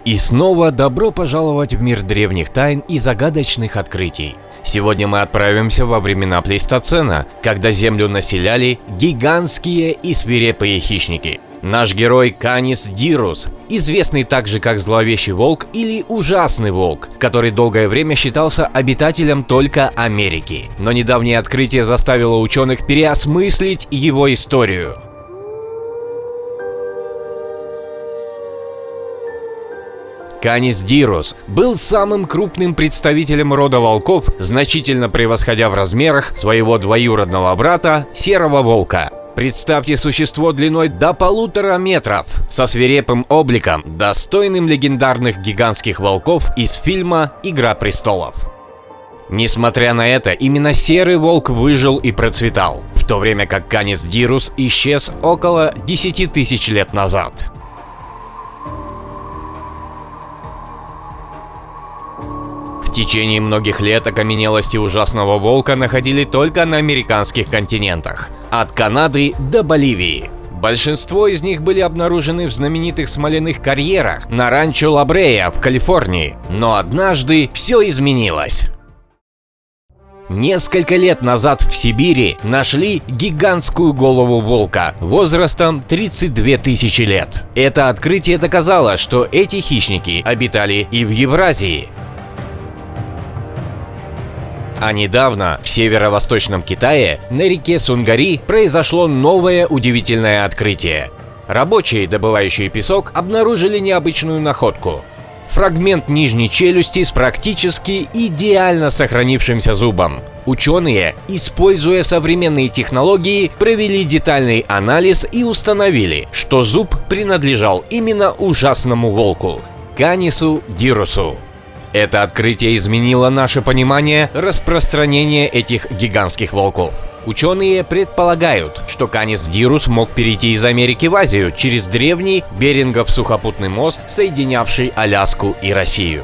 И снова добро пожаловать в мир древних тайн и загадочных открытий. Сегодня мы отправимся во времена Плейстоцена, когда Землю населяли гигантские и свирепые хищники. Наш герой Канис Дирус, известный также как Зловещий Волк или Ужасный Волк, который долгое время считался обитателем только Америки. Но недавнее открытие заставило ученых переосмыслить его историю. Канис Дирус был самым крупным представителем рода волков, значительно превосходя в размерах своего двоюродного брата Серого Волка. Представьте существо длиной до 1,5 метра, со свирепым обликом, достойным легендарных гигантских волков из фильма «Игра престолов». Несмотря на это, именно Серый Волк выжил и процветал, в то время как Канис Дирус исчез около 10 тысяч лет назад. В течение многих лет окаменелости Ужасного Волка находили только на американских континентах, от Канады до Боливии. Большинство из них были обнаружены в знаменитых смоляных карьерах на ранчо Ла-Бреа в Калифорнии. Но однажды все изменилось. Несколько лет назад в Сибири нашли гигантскую голову волка возрастом 32 тысячи лет. Это открытие доказало, что эти хищники обитали и в Евразии. А недавно в северо-восточном Китае на реке Сунгари произошло новое удивительное открытие. Рабочие, добывающие песок, обнаружили необычную находку. Фрагмент нижней челюсти с практически идеально сохранившимся зубом. Ученые, используя современные технологии, провели детальный анализ и установили, что зуб принадлежал именно Ужасному Волку – Канису Дирусу. Это открытие изменило наше понимание распространения этих гигантских волков. Ученые предполагают, что Канис Дирус мог перейти из Америки в Азию через древний Берингов сухопутный мост, соединявший Аляску и Россию.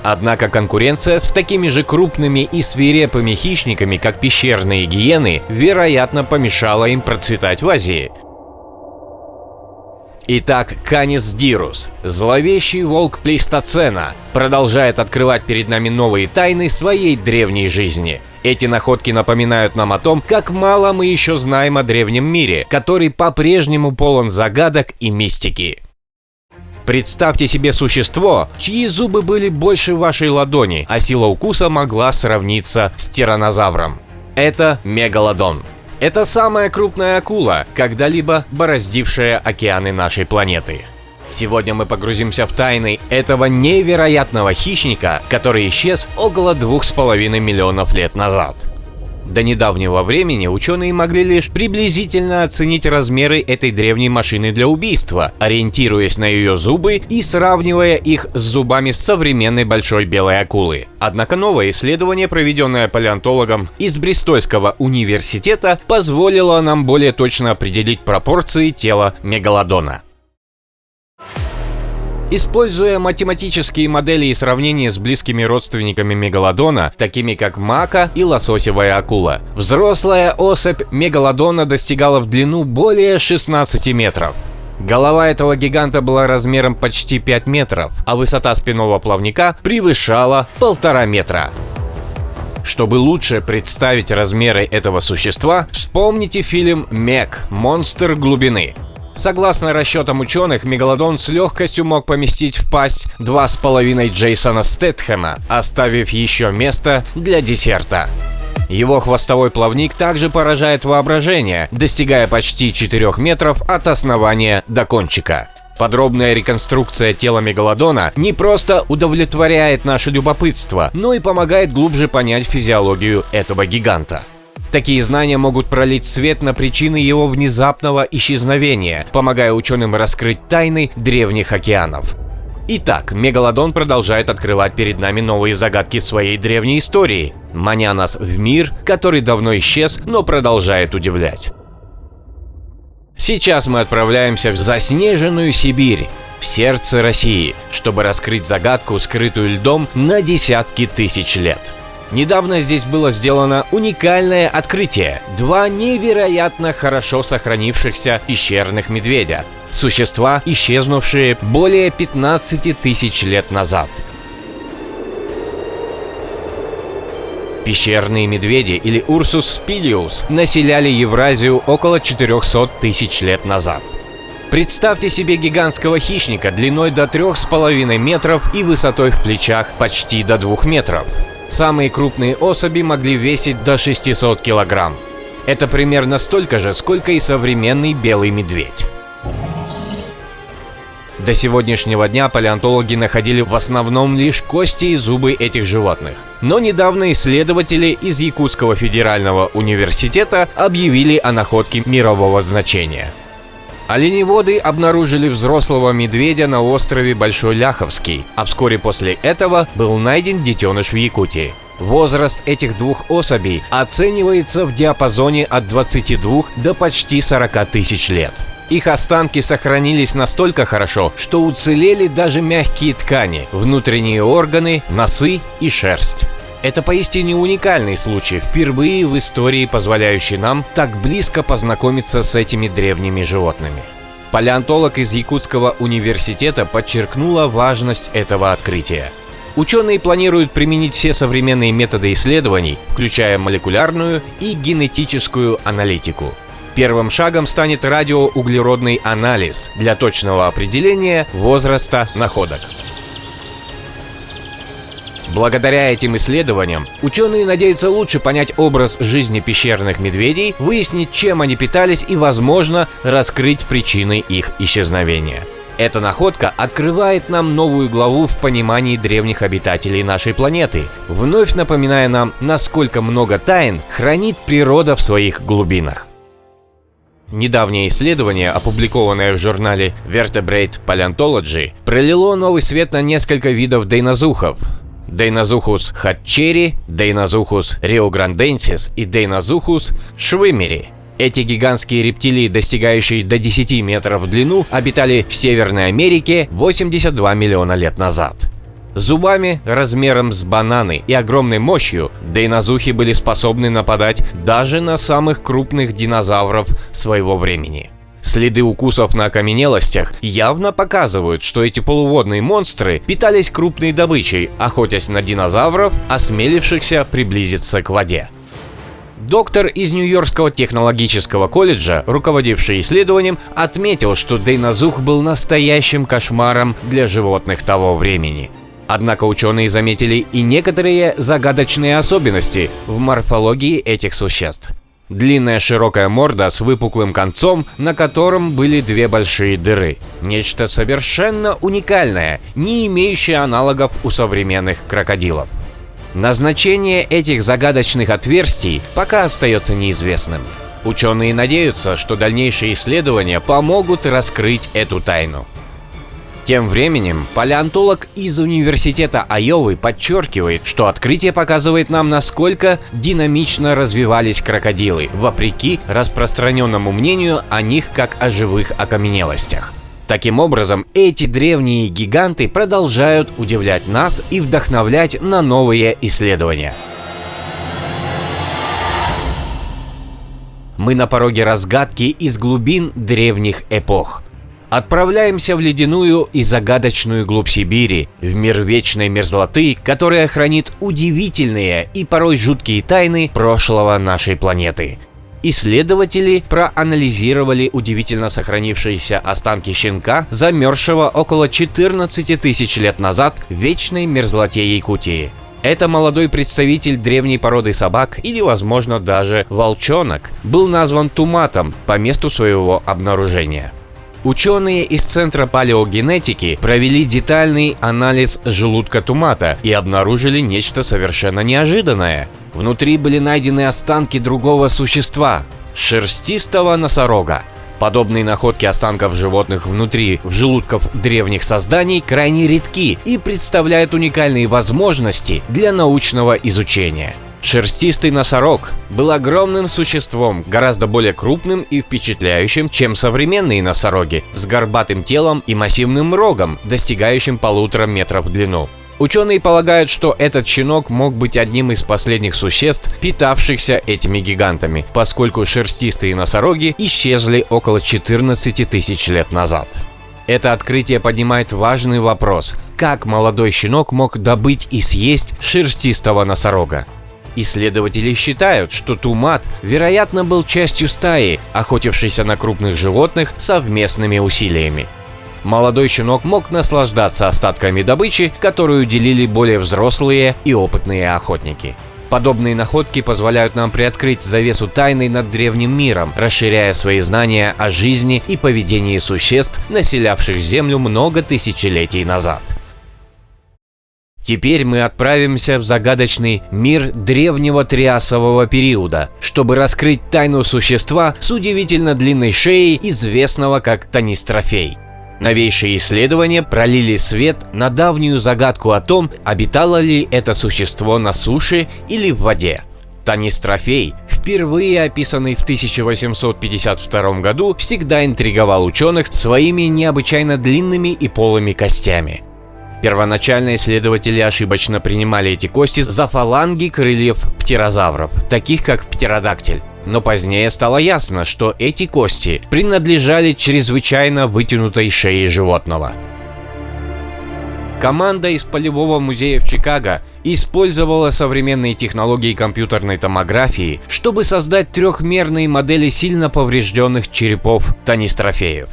Однако конкуренция с такими же крупными и свирепыми хищниками, как пещерные гиены, вероятно, помешала им процветать в Азии. Итак, Канис Дирус, зловещий волк Плейстоцена, продолжает открывать перед нами новые тайны своей древней жизни. Эти находки напоминают нам о том, как мало мы еще знаем о древнем мире, который по-прежнему полон загадок и мистики. Представьте себе существо, чьи зубы были больше вашей ладони, а сила укуса могла сравниться с тираннозавром. Это мегалодон. Это самая крупная акула, когда-либо бороздившая океаны нашей планеты. Сегодня мы погрузимся в тайны этого невероятного хищника, который исчез около 2,5 миллионов лет назад. До недавнего времени ученые могли лишь приблизительно оценить размеры этой древней машины для убийства, ориентируясь на ее зубы и сравнивая их с зубами современной большой белой акулы. Однако новое исследование, проведенное палеонтологом из Бристольского университета, позволило нам более точно определить пропорции тела мегалодона. Используя математические модели и сравнения с близкими родственниками мегалодона, такими как мака и лососевая акула, взрослая особь мегалодона достигала в длину более 16 метров. Голова этого гиганта была размером почти 5 метров, а высота спинного плавника превышала 1,5 метра. Чтобы лучше представить размеры этого существа, вспомните фильм «Мег. Монстр глубины». Согласно расчетам ученых, мегалодон с легкостью мог поместить в пасть 2,5 Джейсона Стэтхэма, оставив еще место для десерта. Его хвостовой плавник также поражает воображение, достигая почти 4 метров от основания до кончика. Подробная реконструкция тела мегалодона не просто удовлетворяет наше любопытство, но и помогает глубже понять физиологию этого гиганта. Такие знания могут пролить свет на причины его внезапного исчезновения, помогая ученым раскрыть тайны древних океанов. Итак, мегалодон продолжает открывать перед нами новые загадки своей древней истории, маня нас в мир, который давно исчез, но продолжает удивлять. Сейчас мы отправляемся в заснеженную Сибирь, в сердце России, чтобы раскрыть загадку, скрытую льдом на десятки тысяч лет. Недавно здесь было сделано уникальное открытие – 2 невероятно хорошо сохранившихся пещерных медведя. Существа, исчезнувшие более 15 тысяч лет назад. Пещерные медведи или Ursus spilius населяли Евразию около 400 тысяч лет назад. Представьте себе гигантского хищника длиной до 3,5 метров и высотой в плечах почти до 2 метров. Самые крупные особи могли весить до 600 килограмм. Это примерно столько же, сколько и современный белый медведь. До сегодняшнего дня палеонтологи находили в основном лишь кости и зубы этих животных. Но недавно исследователи из Якутского федерального университета объявили о находке мирового значения. Оленеводы обнаружили взрослого медведя на острове Большой Ляховский, а вскоре после этого был найден детеныш в Якутии. Возраст этих двух особей оценивается в диапазоне от 22 до почти 40 тысяч лет. Их останки сохранились настолько хорошо, что уцелели даже мягкие ткани, внутренние органы, носы и шерсть. Это поистине уникальный случай, впервые в истории позволяющий нам так близко познакомиться с этими древними животными. Палеонтолог из Якутского университета подчеркнула важность этого открытия. Ученые планируют применить все современные методы исследований, включая молекулярную и генетическую аналитику. Первым шагом станет радиоуглеродный анализ для точного определения возраста находок. Благодаря этим исследованиям ученые надеются лучше понять образ жизни пещерных медведей, выяснить, чем они питались и, возможно, раскрыть причины их исчезновения. Эта находка открывает нам новую главу в понимании древних обитателей нашей планеты, вновь напоминая нам, насколько много тайн хранит природа в своих глубинах. Недавнее исследование, опубликованное в журнале Vertebrate Paleontology, пролило новый свет на несколько видов дейнозухов: Deinosuchus hatcheri, Deinosuchus riograndensis и Deinosuchus schwimmeri. Эти гигантские рептилии, достигающие до 10 метров в длину, обитали в Северной Америке 82 миллиона лет назад. Зубами размером с бананы и огромной мощью дейнозухи были способны нападать даже на самых крупных динозавров своего времени. Следы укусов на окаменелостях явно показывают, что эти полуводные монстры питались крупной добычей, охотясь на динозавров, осмелившихся приблизиться к воде. Доктор из Нью-Йоркского технологического колледжа, руководивший исследованием, отметил, что дейнозух был настоящим кошмаром для животных того времени. Однако ученые заметили и некоторые загадочные особенности в морфологии этих существ. Длинная широкая морда с выпуклым концом, на котором были две большие дыры. Нечто совершенно уникальное, не имеющее аналогов у современных крокодилов. Назначение этих загадочных отверстий пока остается неизвестным. Ученые надеются, что дальнейшие исследования помогут раскрыть эту тайну. Тем временем палеонтолог из Университета Айовы подчеркивает, что открытие показывает нам, насколько динамично развивались крокодилы, вопреки распространенному мнению о них как о живых окаменелостях. Таким образом, эти древние гиганты продолжают удивлять нас и вдохновлять на новые исследования. Мы на пороге разгадки из глубин древних эпох. Отправляемся в ледяную и загадочную глубь Сибири, в мир вечной мерзлоты, которая хранит удивительные и порой жуткие тайны прошлого нашей планеты. Исследователи проанализировали удивительно сохранившиеся останки щенка, замерзшего около 14 тысяч лет назад в вечной мерзлоте Якутии. Это молодой представитель древней породы собак, или, возможно, даже волчонок, был назван туматом по месту своего обнаружения. Ученые из Центра палеогенетики провели детальный анализ желудка тумата и обнаружили нечто совершенно неожиданное. Внутри были найдены останки другого существа – шерстистого носорога. Подобные находки останков животных внутри желудков древних созданий крайне редки и представляют уникальные возможности для научного изучения. Шерстистый носорог был огромным существом, гораздо более крупным и впечатляющим, чем современные носороги, с горбатым телом и массивным рогом, достигающим 1,5 метра в длину. Ученые полагают, что этот щенок мог быть одним из последних существ, питавшихся этими гигантами, поскольку шерстистые носороги исчезли около 14 тысяч лет назад. Это открытие поднимает важный вопрос: как молодой щенок мог добыть и съесть шерстистого носорога? Исследователи считают, что тумат, вероятно, был частью стаи, охотившейся на крупных животных совместными усилиями. Молодой щенок мог наслаждаться остатками добычи, которую делили более взрослые и опытные охотники. Подобные находки позволяют нам приоткрыть завесу тайны над древним миром, расширяя свои знания о жизни и поведении существ, населявших Землю много тысячелетий назад. Теперь мы отправимся в загадочный мир древнего триасового периода, чтобы раскрыть тайну существа с удивительно длинной шеей, известного как Танистрофей. Новейшие исследования пролили свет на давнюю загадку о том, обитало ли это существо на суше или в воде. Танистрофей, впервые описанный в 1852 году, всегда интриговал ученых своими необычайно длинными и полыми костями. Первоначально исследователи ошибочно принимали эти кости за фаланги крыльев птерозавров, таких как птеродактиль. Но позднее стало ясно, что эти кости принадлежали чрезвычайно вытянутой шее животного. Команда из Полевого музея в Чикаго использовала современные технологии компьютерной томографии, чтобы создать трехмерные модели сильно поврежденных черепов танистрофеев.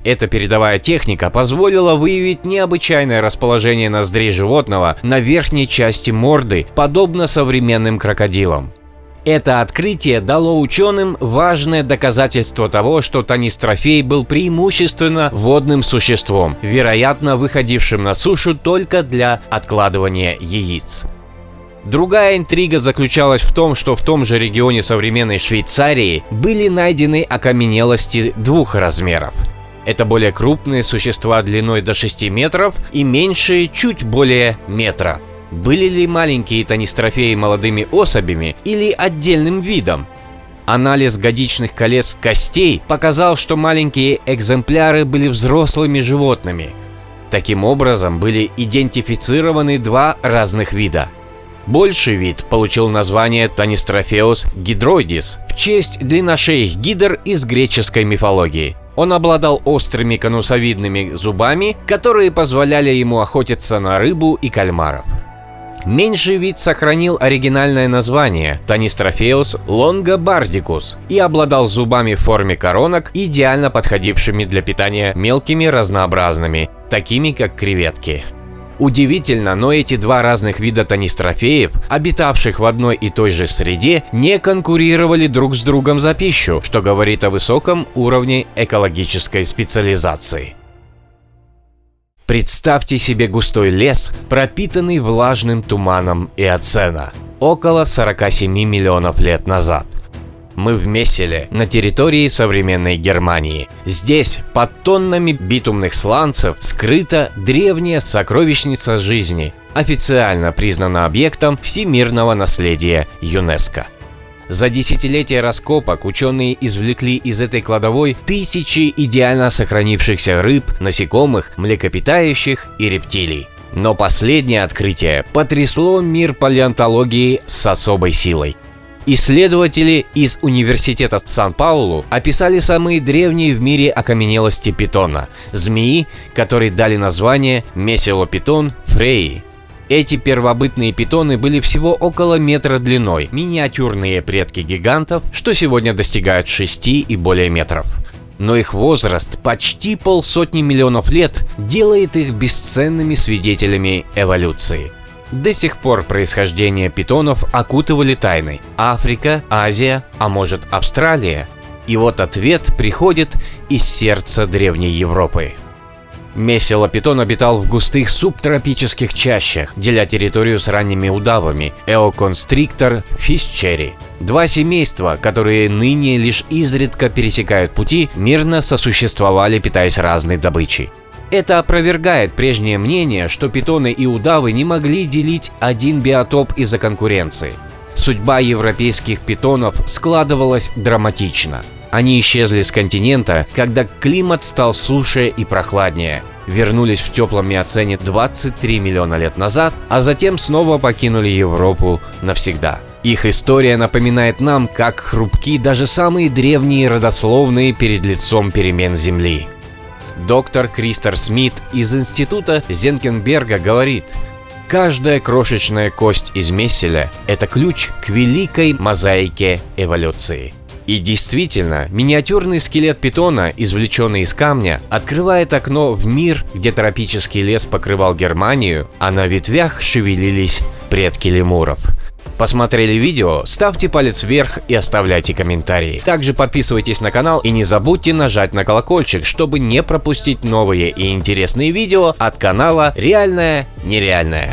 Эта передовая техника позволила выявить необычайное расположение ноздрей животного на верхней части морды, подобно современным крокодилам. Это открытие дало ученым важное доказательство того, что танистрофей был преимущественно водным существом, вероятно, выходившим на сушу только для откладывания яиц. Другая интрига заключалась в том, что в том же регионе современной Швейцарии были найдены окаменелости двух размеров. Это более крупные существа длиной до 6 метров и меньшие чуть более метра. Были ли маленькие танистрофеи молодыми особями или отдельным видом? Анализ годичных колец костей показал, что маленькие экземпляры были взрослыми животными. Таким образом, были идентифицированы два разных вида. Больший вид получил название Танистрофеус гидроидис в честь длинношеих гидр из греческой мифологии. Он обладал острыми конусовидными зубами, которые позволяли ему охотиться на рыбу и кальмаров. Меньший вид сохранил оригинальное название Танистрофеус лонгобардикус и обладал зубами в форме коронок, идеально подходившими для питания мелкими разнообразными, такими как креветки. Удивительно, но эти два разных вида танистрофеев, обитавших в одной и той же среде, не конкурировали друг с другом за пищу, что говорит о высоком уровне экологической специализации. Представьте себе густой лес, пропитанный влажным туманом Эоцена, около 47 миллионов лет назад. Мы в Месселе, на территории современной Германии. Здесь, под тоннами битумных сланцев, скрыта древняя сокровищница жизни, официально признана объектом всемирного наследия ЮНЕСКО. За десятилетия раскопок ученые извлекли из этой кладовой тысячи идеально сохранившихся рыб, насекомых, млекопитающих и рептилий. Но последнее открытие потрясло мир палеонтологии с особой силой. Исследователи из Университета Сан-Паулу описали самые древние в мире окаменелости питона – змеи, которой дали название месилопитон фреи. Эти первобытные питоны были всего около метра длиной, миниатюрные предки гигантов, что сегодня достигают 6 и более метров. Но их возраст, почти 500 миллионов лет, делает их бесценными свидетелями эволюции. До сих пор происхождение питонов окутывали тайной: Африка, Азия, а может Австралия? И вот ответ приходит из сердца древней Европы. Месилопитон обитал в густых субтропических чащах, деля территорию с ранними удавами Эоконстриктор, фишчери. Два семейства, которые ныне лишь изредка пересекают пути, мирно сосуществовали, питаясь разной добычей. Это опровергает прежнее мнение, что питоны и удавы не могли делить один биотоп из-за конкуренции. Судьба европейских питонов складывалась драматично. Они исчезли с континента, когда климат стал суше и прохладнее. вернулись в теплом Миоцене 23 миллиона лет назад, а затем снова покинули Европу навсегда. Их история напоминает нам, как хрупки даже самые древние родословные перед лицом перемен Земли. Доктор Кристер Смит из института Зенкенберга говорит: каждая крошечная кость из месселя – это ключ к великой мозаике эволюции. И действительно, миниатюрный скелет питона, извлеченный из камня, открывает окно в мир, где тропический лес покрывал Германию, а на ветвях шевелились предки лемуров. Посмотрели видео? Ставьте палец вверх и оставляйте комментарии. Также подписывайтесь на канал и не забудьте нажать на колокольчик, чтобы не пропустить новые и интересные видео от канала «Реальное нереальное».